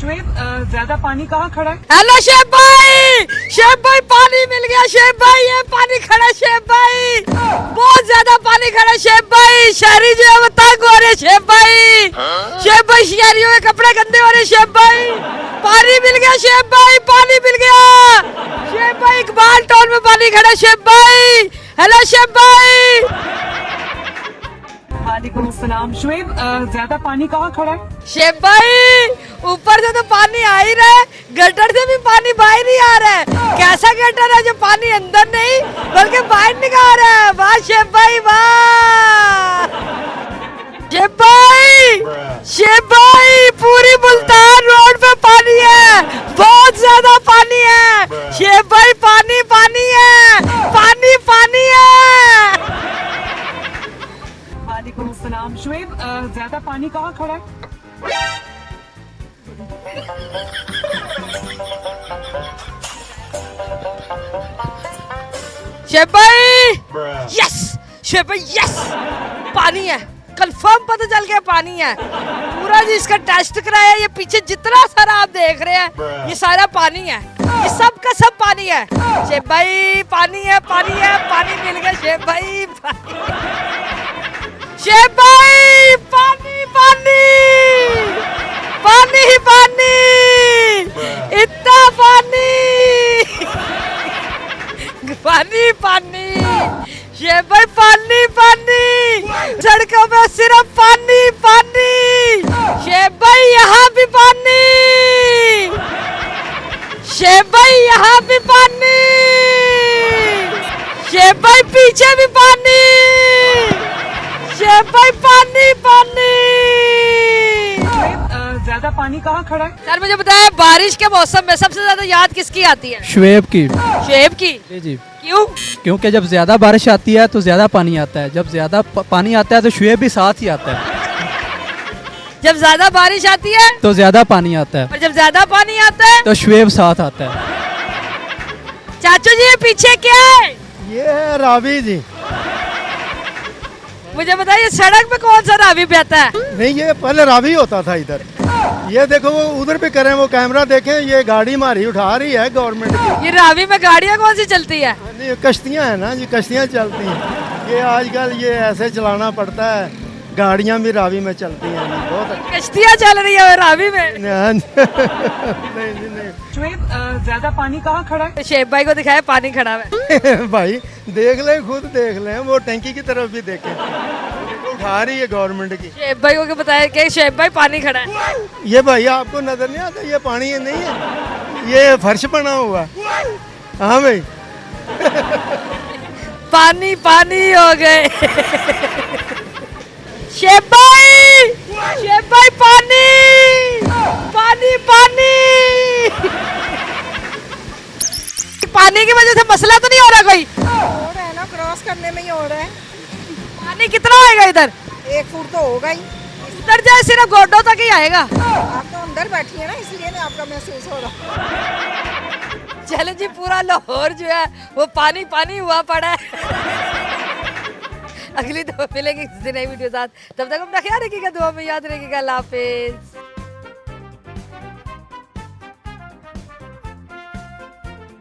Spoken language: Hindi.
शुएब ज्यादा पानी कहाँ खड़ा है? हेलो शेफ भाई पानी मिल गया शेफ भाई, ये पानी खड़ा है शेफ भाई, बहुत ज्यादा पानी खड़ा है शेफ भाई, शहरी जो है वो तंग हो रहे शेफ भाई, शहरियों के कपड़े गंदे हो रहे शेफ भाई, पानी मिल गया शेफ भाई, पानी मिल गया शेफ भाई, इकबाल टाउन में पानी खड़ा है शेफ भाई। हेलो शेफ भाई। वालेकुम अस्सलाम। शुएब ज्यादा पानी कहाँ खड़ा है? शेफ भाई ऊपर से तो पानी आ ही रहा है, गटर से भी पानी बाहर नहीं आ रहा है, कैसा गटर है जो पानी अंदर नहीं बल्कि बाहर निकाल रहा है, वाह शेफ भाई वाह। शेफ भाई पूरी मुल्तान रोड पे पानी है, बहुत ज्यादा पानी है शेफ भाई, पानी पानी है, पानी पानी है। वालेकुम अस्सलाम। शुएब ज्यादा पानी कहाँ खड़ा है? शेफ भाई यस, शेफ भाई यस, पानी है, कंफर्म पता चल गया पानी है, पूरा जी इसका टेस्ट कराया, ये पीछे जितना सारा आप देख रहे हैं ये सारा पानी है, ये सब का सब पानी है शेफ भाई, पानी है पानी है, पानी मिल गया शेफ भाई, शेफ भाई पानी पानी पानी ही पानी, इतना पानी पानी पानी शेफ भाई, पानी पानी, सड़कों में सिर्फ पानी पानी शेफ भाई, यहाँ भी पानी शेफ भाई, यहाँ भी पानी शेफ भाई, पीछे भी पानी शेफ भाई, पानी पानी। शुएब ज्यादा पानी कहाँ खड़ा है? सर मुझे बताया, बारिश के मौसम में सबसे ज्यादा याद किसकी आती है? शुएब की। शुएब की? जी जी, क्यों? क्योंकि जब ज्यादा बारिश आती है तो ज्यादा पानी आता है, जब ज्यादा पानी आता है तो शुएब भी साथ ही आता है, जब ज्यादा बारिश आती है तो ज्यादा पानी आता है, और जब ज्यादा पानी आता है तो शुएब साथ आता है। चाचू जी ये पीछे क्या है? ये है रावी जी। मुझे बताइए सड़क पे कौन सा रावी बहता है? नहीं, ये पहले रावी होता था इधर। ये देखो वो उधर पे करें, वो कैमरा देखें, ये गाड़ी मारी उठा रही है गवर्नमेंट की। ये रावी में गाड़ियाँ कौन सी चलती है? नहीं, कश्तियाँ हैं ना जी, कश्तियाँ चलती हैं। ये आजकल ये ऐसे चलाना पड़ता है, गाड़ियाँ भी रावी में चलती हैं जी, बहुत अच्छा। कश्तियाँ चल रही है रावी में। नहीं नहीं शुएब ज्यादा पानी कहाँ खड़ा है? शेफ भाई को दिखाया पानी खड़ा है। भाई देख लें, खुद देख लें, वो टंकी की तरफ भी देखें, उठा रही है गवर्नमेंट की। शेफ भाई को बताया कि शेफ भाई पानी खड़ा है। ये भाई आपको नजर नहीं आता, ये पानी ये नहीं है, ये फर्श बना हुआ। हाँ भाई पानी पानी हो गए। शेफ भाई पानी पानी पानी पानी की वजह से मसला तो नहीं हो रहा कोई? हो रहा है ना, क्रॉस करने में ही हो रहा है। पानी कितना होएगा इधर? 1 फुट तो होगा ही। इधर जाए सिर्फ गोडों तक ही आएगा। आप तो अंदर बैठी है ना, इसलिए नहीं आपका महसूस हो रहा। चले जी, पूरा लाहौर जो है वो पानी पानी हुआ पड़ा है। अगली दफा मिलेंगे किसी नई वीडियो साथ, तब तक अपना ख्याल रखिएगा, दुआ में याद रखिएगा, अल्लाह हाफिज।